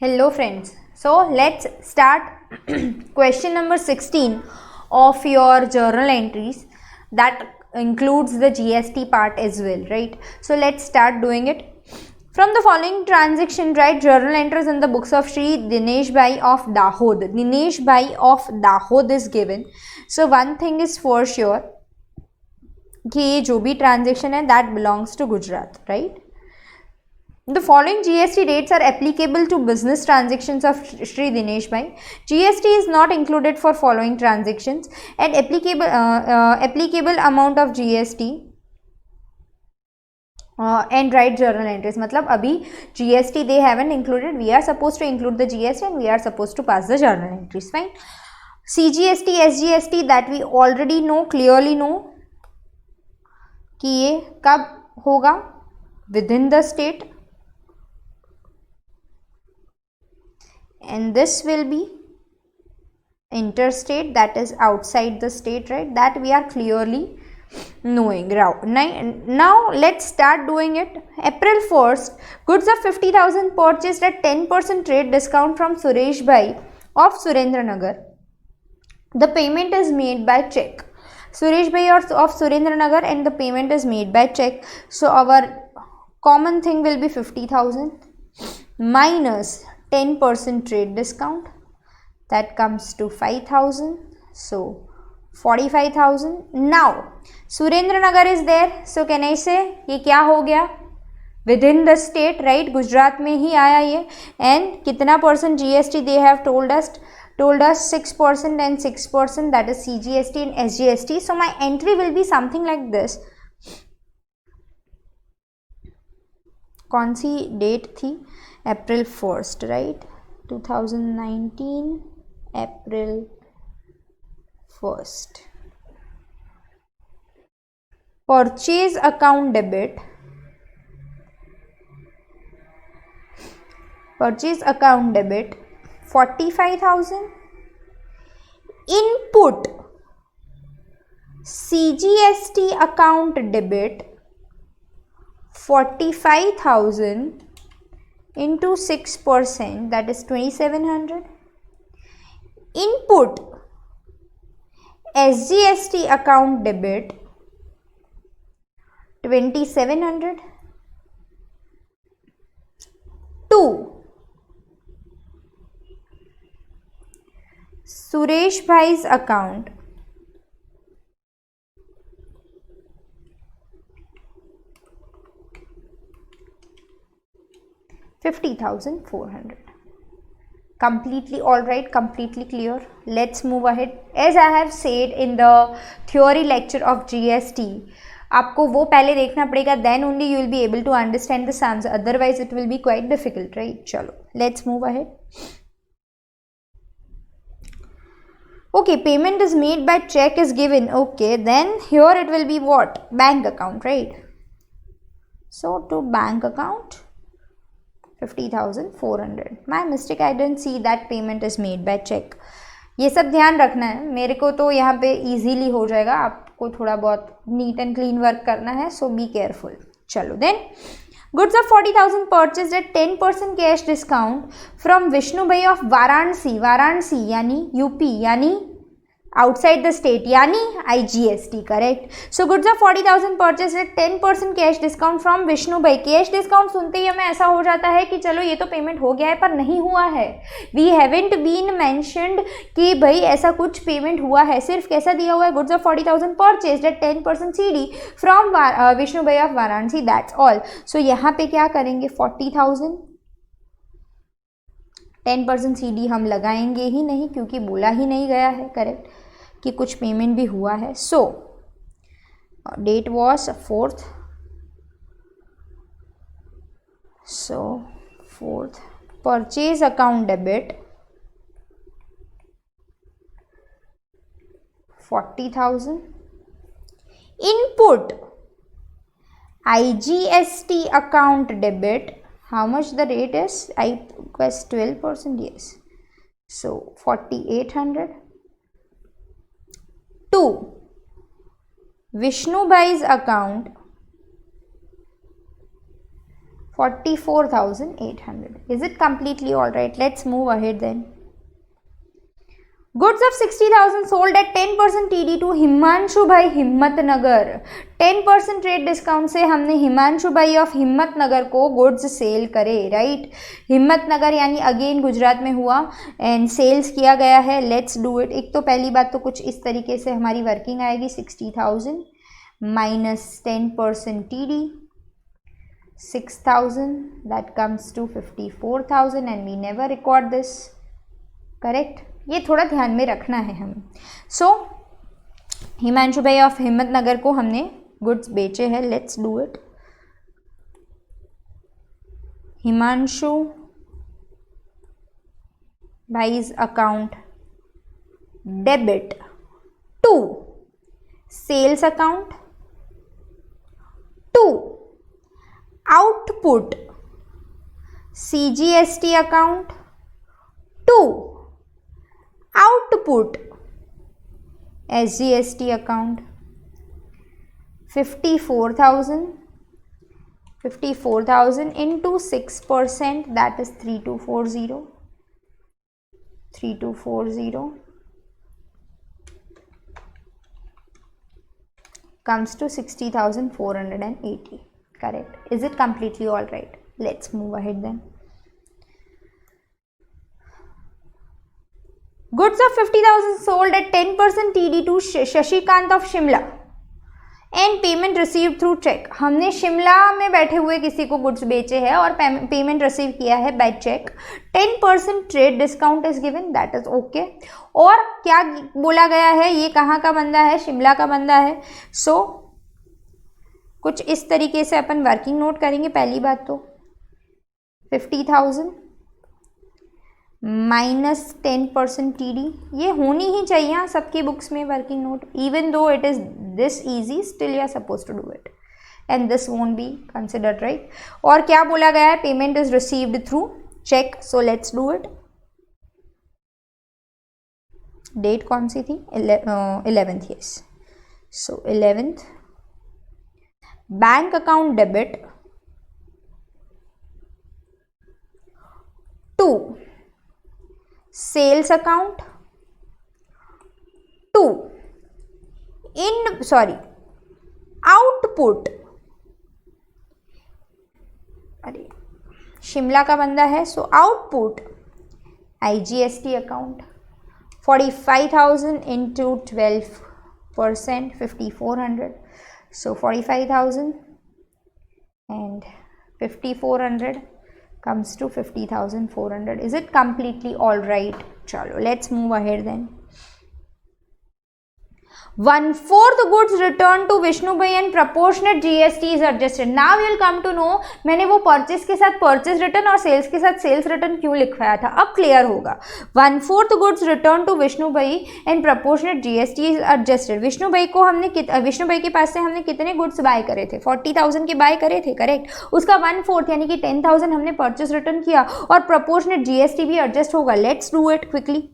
Hello friends. So let's start question number 16 of your journal entries. That includes the GST part as well, right? So let's start doing it. From the following transaction, write journal entries in the books of Shri Dinesh Bhai of Dahod. Dinesh Bhai of Dahod is given. So one thing is for sure कि ये जो भी transaction है that belongs to Gujarat, right? The following GST rates are applicable to business transactions of Shri Dinesh Bhai. GST is not included for following transactions and applicable amount of GST and write journal entries. मतलब अभी GST they haven't included. We are supposed to include the GST and we are supposed to pass the journal entries. Fine. CGST, SGST that we already know, clearly know कि ये कब होगा within the state. And this will be interstate, that is outside the state, right? That we are clearly knowing. Now let's start doing it. April 1st, goods of 50,000 purchased at 10% trade discount from Suresh Bhai of Surendranagar. The payment is made by check. Suresh Bhai of Surendranagar and the payment is made by check. So our common thing will be 50,000 minus 10% trade discount, that comes to 5,000, so 45,000. Now Surendranagar is there, so can I say ये क्या हो गया within the state, right? Gujarat में ही आया ये. And कितना percent GST they have told us 6% and 6%, that is CGST and SGST. So my entry will be something like this. कौन सी date थी? April 1st, right? 2019 April 1st. Purchase account debit. Purchase account debit 45,000. Input CGST account debit 45,000 into 6%, that is 2,700. Input SGST account debit 2,700 to Suresh Bhai's account 50,400. Completely alright, completely clear. Let's move ahead. As I have said in the theory lecture of GST, आपको वो पहले देखना पड़ेगा, then only you will be able to understand the sums, otherwise it will be quite difficult, right? चलो, let's move ahead. Okay, payment is made by check is given. Okay, then here it will be what? Bank account, right? So to bank account 50,400. My mistake, I didn't see that payment is made by check. ये सब ध्यान रखना है. मेरे को तो यहाँ पे easily हो जाएगा, आपको थोड़ा बहुत neat and clean work करना है, so be careful. चलो then, goods of 40,000 purchased at 10% cash discount from Vishnu Bhai of Varanasi. Varanasi यानी यूपी यानी outside the state यानी IGST, correct? So goods of 40,000 purchased at 10% cash discount from Vishnu Bhai. cash discount सुनते ही हमें ऐसा हो जाता है कि चलो ये तो पेमेंट हो गया है, पर नहीं हुआ है. We haven't been mentioned कि भाई ऐसा कुछ पेमेंट हुआ है, सिर्फ कैसा दिया हुआ है? goods of 40,000 purchased at 10% CD from Vishnu Bhai of Varanasi, that's all. So यहाँ पे क्या करेंगे? 40,000 10% CD हम लगाएंगे ही नहीं, क्योंकि बोला ही नहीं गया है, करेक्ट, कि कुछ पेमेंट भी हुआ है. So date was 4th, so 4th. Purchase account debit 40,000. Input IGST account debit, how much the rate is? I guess 12%, yes. So 4,800 to Vishnu Bhai's account 44,800. Is it completely all right? Let's move ahead then. Goods of 60,000 sold at 10% TD to Himanshu भाई Himmatnagar. 10% trade discount से हमने हिमांशु भाई of Himmatnagar को goods sale करे, right. Himmatnagar यानी again Gujarat में हुआ and sales किया गया है. Let's do it. एक तो पहली बात तो कुछ इस तरीके से हमारी वर्किंग आएगी. 60,000 minus 10% TD, 6,000, that comes to 54,000 and we never record this, correct. ये थोड़ा ध्यान में रखना है हम. सो हिमांशु भाई ऑफ हिम्मतनगर को हमने गुड्स बेचे हैं. Let's do it. हिमांशु भाई's account debit to sales account to output CGST account to output SGST account. 54,000 into 6%, that is 3240 comes to 60,480, correct. Is it completely all right? Let's move ahead then. Goods of 50,000 sold at 10% TD to Shashikant of Shimla and payment receive through cheque. हमने शिमला में बैठे हुए किसी को goods बेचे हैं और payment receive किया है by cheque. 10% trade discount is given, that is okay. और क्या बोला गया है, ये कहाँ का बंदा है, शिमला का बंदा है. सो कुछ इस तरीके से अपन वर्किंग नोट करेंगे. पहली बात तो 50,000 माइनस 10% TD, ये होनी ही चाहिए सबकी बुक्स में working note. Even though it is this easy, still you are suppose to do it and this won't be considered, right. और क्या बोला गया है, payment is received through cheque. So let's do it. Date कौन सी थी, 11th, yes. So 11th bank account debit to sales account to output. अरे शिमला का बंदा है, so output IGST account. 45,000 into 12%, 5,400. So 45,000 and 5,400 comes to 50,400. Is it completely all right? Chalo, let's move ahead then. 1/4 goods returned to Vishnu bhai and proportionate GST is adjusted. Now you will come to know मैंने वो purchase के साथ purchase return और sales के साथ sales return क्यों लिखवाया था. अब क्लियर होगा. 1/4 गुड्स रिटर्न टू विष्णु भाई and proportionate GST is adjusted. Vishnu भाई को हमने विष्णु भाई के पास से हमने कितने गुड्स बाय करे थे, 40,000 के बाय करे थे, करेक्ट. उसका 1/4 यानी कि 10,000 हमने परचेज रिटर्न किया और प्रपोर्शनेट GST भी एडजस्ट होगा. Let's do it quickly.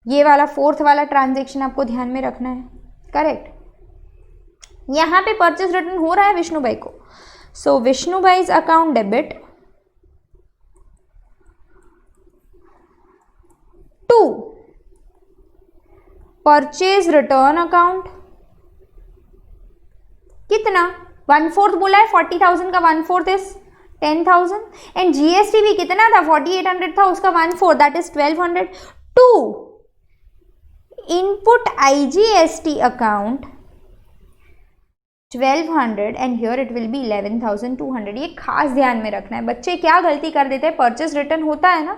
ये वाला 4th वाला ट्रांजेक्शन आपको ध्यान में रखना है, करेक्ट. यहां पे परचेज रिटर्न हो रहा है विष्णु भाई को. सो विष्णु भाई's account debit to purchase return account. कितना, 1/4 बोला है, 40,000 का 1/4 इज 10,000 एंड GST भी कितना था, 4,800 था, उसका 1/4 that is 1,200. To input IGST account 1,200 and here it will be 11,200. ये खास ध्यान में रखना है. बच्चे क्या गलती कर देते हैं, परचेस रिटर्न होता है ना,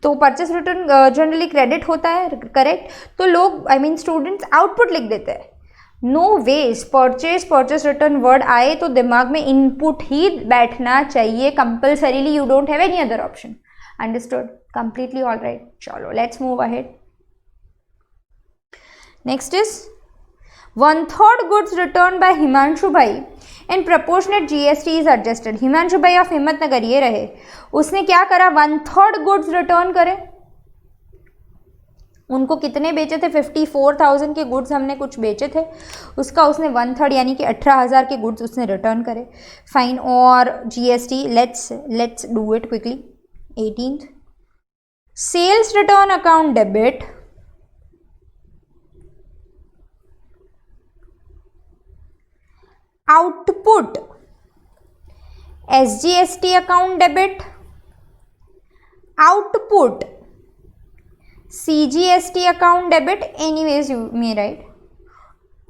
तो परचेस रिटर्न जनरली क्रेडिट होता है, करेक्ट. तो लोग स्टूडेंट्स आउटपुट लिख देते हैं. No ways, purchase return word आए तो दिमाग में इनपुट ही बैठना चाहिए compulsorily. You don't have any other option. Understood, completely all right. चलो let's move ahead. Next is 1/3 goods returned by Himanshu Bhai and proportionate GST is adjusted. Himanshu Bhai of Himmatnagar ये रहे, उसने क्या करा, 1/3 goods return करे उनको कितने बेचे थे, 54,000 के गुड्स हमने कुछ बेचे थे, उसका उसने 1/3 यानी कि 18,000 के गुड्स उसने रिटर्न करे. फाइन. और GST, let's do it quickly. 18th, sales return account debit, output SGST account debit, output CGST account debit, anyways you may write.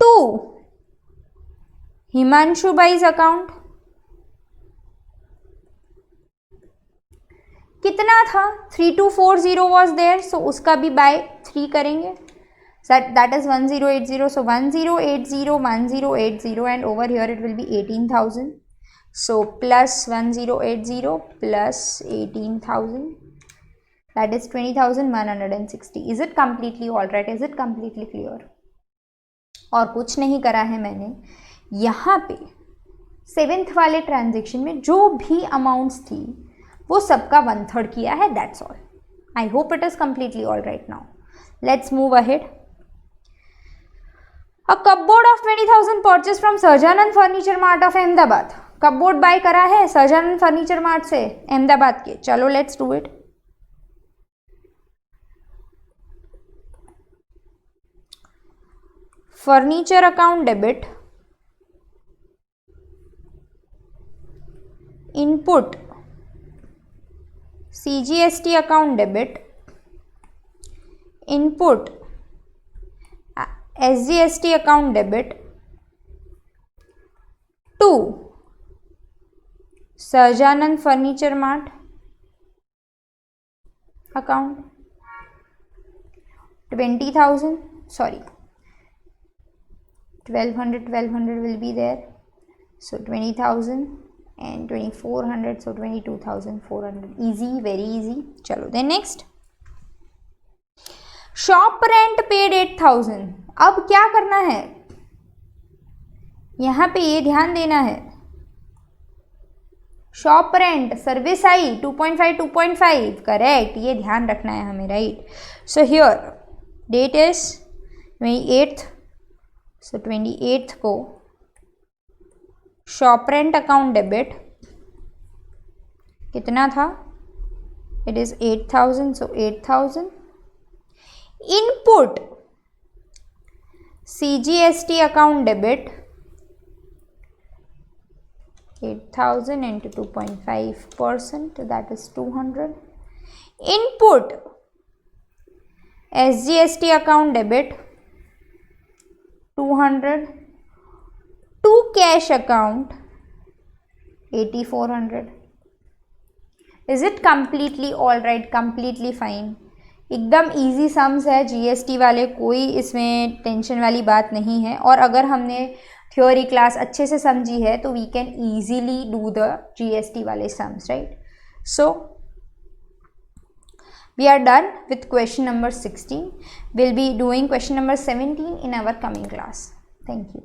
2, Himanshu Bhai's account. कितना था, 3240 was there, so उसका भी by 3 करेंगे. That is 1080, so 1080, 1080, and over here it will be 18,000. So plus 1080 plus 18,000. That is 20,160. Is it completely all right? Is it completely clear? और कुछ नहीं करा है मैंने. यहाँ पे 7th वाले ट्रांजेक्शन में जो भी अमाउंट्स थी वो सबका 1/3 किया है. That's all. I hope it is completely all right now. Let's move ahead. A cupboard of 20,000 purchased from Sahajanand Furniture Mart of Ahmedabad. Cupboard buy करा है सहजानंद फर्नीचर मार्ट से अहमदाबाद के. चलो let's do it. Furniture account debit, input CGST account debit, input SGST account debit, to Sahajanand furniture mart account 20,000, sorry 1200 will be there, so 20,000 and 2,400, so 22,400. easy, very easy. चलो then next, shop rent paid 8,000. अब क्या करना है, यहाँ पे ये ध्यान देना है, shop rent service I 2.5 correct, ये ध्यान रखना है हमें, right. So here date is 28th, so 28th को शॉप रेंट अकाउंट डेबिट कितना था, it is 8,000, so 8,000. Input CGST account debit 8,000 into 2.5%, that is 200. Input SGST account debit 200. To cash account 8,400. Is it completely all right? Completely fine. एकदम easy sums है GST वाले, कोई इसमें tension वाली बात नहीं है. और अगर हमने थ्योरी क्लास अच्छे से समझी है तो we can easily do the GST वाले sums, right. So we are done with question number 16. Will be doing question number 17 in our coming class. Thank you.